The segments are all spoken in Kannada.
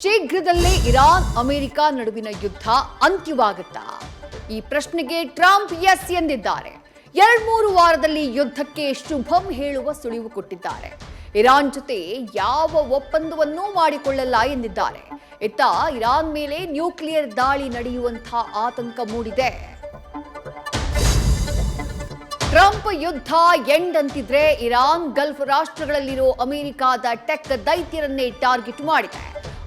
ಶೀಘ್ರದಲ್ಲೇ ಇರಾನ್ ಅಮೆರಿಕ ನಡುವಿನ ಯುದ್ಧ ಅಂತ್ಯವಾಗುತ್ತಾ? ಈ ಪ್ರಶ್ನೆಗೆ ಟ್ರಂಪ್ ಎಸ್ ಎಂದಿದ್ದಾರೆ. 2-3 ವಾರದಲ್ಲಿ ಯುದ್ಧಕ್ಕೆ ಶುಭಂ ಹೇಳುವ ಸುಳಿವು ಕೊಟ್ಟಿದ್ದಾರೆ. ಇರಾನ್ ಜೊತೆ ಯಾವ ಒಪ್ಪಂದವನ್ನೂ ಮಾಡಿಕೊಳ್ಳಲ್ಲ ಎಂದಿದ್ದಾರೆ. ಇತ್ತ ಇರಾನ್ ಮೇಲೆ ನ್ಯೂಕ್ಲಿಯರ್ ದಾಳಿ ನಡೆಯುವಂಥ ಆತಂಕ ಮೂಡಿದೆ. ಟ್ರಂಪ್ ಯುದ್ಧ ಎಂಡ್ ಅಂತಿದ್ರೆ ಇರಾನ್ ಗಲ್ಫ್ ರಾಷ್ಟ್ರಗಳಲ್ಲಿರೋ ಅಮೆರಿಕಾದ ಟೆಕ್ ದೈತ್ಯರನ್ನೇ ಟಾರ್ಗೆಟ್ ಮಾಡಿದೆ.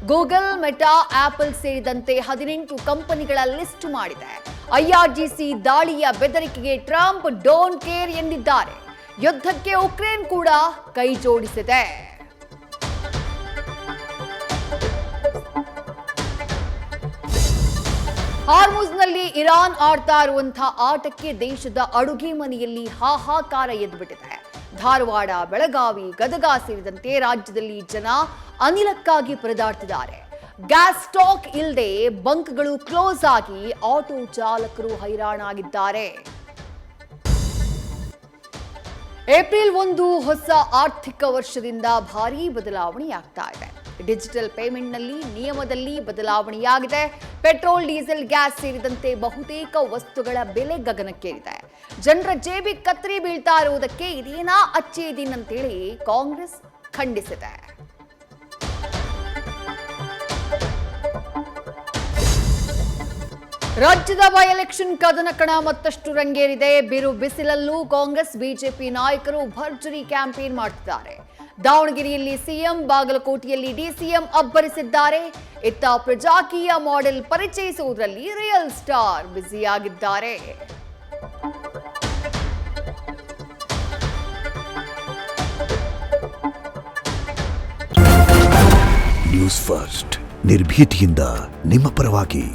ಗೂಗಲ್, ಮೆಟಾ, ಆಪಲ್ ಸೇರಿದಂತೆ 18 ಕಂಪನಿಗಳ ಲಿಸ್ಟ್ ಮಾಡಿದೆ. ಐಆರ್ಜಿಸಿ ದಾಳಿಯ ಬೆದರಿಕೆಗೆ ಟ್ರಂಪ್ ಡೋಂಟ್ ಕೇರ್ ಎಂದಿದ್ದಾರೆ. ಯುದ್ಧಕ್ಕೆ ಉಕ್ರೇನ್ ಕೂಡ ಕೈ ಜೋಡಿಸಿದೆ. ಹಾರ್ಮುಜ್ನಲ್ಲಿ ಇರಾನ್ ಆಡ್ತಾ ಇರುವಂತಹ ಆಟಕ್ಕೆ ದೇಶದ ಅಡುಗೆ ಮನೆಯಲ್ಲಿ ಹಾಹಾಕಾರ ಎದ್ದುಬಿಟ್ಟಿದೆ. ಧಾರವಾಡ, ಬೆಳಗಾವಿ, ಗದಗ ಸೇರಿದಂತೆ ರಾಜ್ಯದಲ್ಲಿ ಜನ ಅನಿಲಕ್ಕಾಗಿ ಪರದಾಡ್ತಿದ್ದಾರೆ. ಗ್ಯಾಸ್ ಸ್ಟಾಕ್ ಇಲ್ಲದೆ ಬಂಕ್ಗಳು ಕ್ಲೋಸ್ ಆಗಿ ಆಟೋ ಚಾಲಕರು ಹೈರಾಣಾಗಿದ್ದಾರೆ. ಏಪ್ರಿಲ್ 1 ಹೊಸ ಆರ್ಥಿಕ ವರ್ಷದಿಂದ ಭಾರೀ ಬದಲಾವಣೆಯಾಗ್ತಾ ಇದೆ. ಡಿಜಿಟಲ್ ಪೇಮೆಂಟ್ನಲ್ಲಿ ನಿಯಮದಲ್ಲಿ ಬದಲಾವಣೆಯಾಗಿದೆ. ಪೆಟ್ರೋಲ್, ಡೀಸೆಲ್, ಗ್ಯಾಸ್ ಸೇರಿದಂತೆ ಬಹುತೇಕ ವಸ್ತುಗಳ ಬೆಲೆ ಗಗನಕ್ಕೇರಿದೆ. ಜನರ ಜೇಬಿಗೆ ಕತ್ತರಿ ಬೀಳ್ತಾ ಇರುವುದಕ್ಕೆ ಇದೇನಾ ಅಚ್ಚೇದಿನ್ ಅಂತೇಳಿ ಕಾಂಗ್ರೆಸ್ ಖಂಡಿಸಿದೆ. ರಾಜ್ಯದ ಬೈ ಎಲೆಕ್ಷನ್ ಕದನಕಣ ಮತ್ತಷ್ಟು ರಂಗೇರಿದೆ. ಬಿರು ಬಿಸಿಲಲ್ಲೂ ಕಾಂಗ್ರೆಸ್ ಬಿಜೆಪಿ ನಾಯಕರು ಭರ್ಜರಿ ಕ್ಯಾಂಪೇನ್ ಮಾಡ್ತಿದ್ದಾರೆ. ದಾವಣಗೆರೆಯಲ್ಲಿ ಸಿಎಂ, ಬಾಗಲಕೋಟೆಯಲ್ಲಿ ಡಿಸಿಎಂ ಅಬ್ಬರಿಸಿದ್ದಾರೆ. ಇತ್ತ ಪ್ರಜಾಕೀಯ ಮಾಡೆಲ್ ಪರಿಚಯಿಸುವುದರಲ್ಲಿ ರಿಯಲ್ ಸ್ಟಾರ್ ಬ್ಯುಸಿಯಾಗಿದ್ದಾರೆ. ನ್ಯೂಸ್ ಫಸ್ಟ್ ನಿರ್ಭೀತಿಯಿಂದ ನಿಮ್ಮ ಪರವಾಗಿ.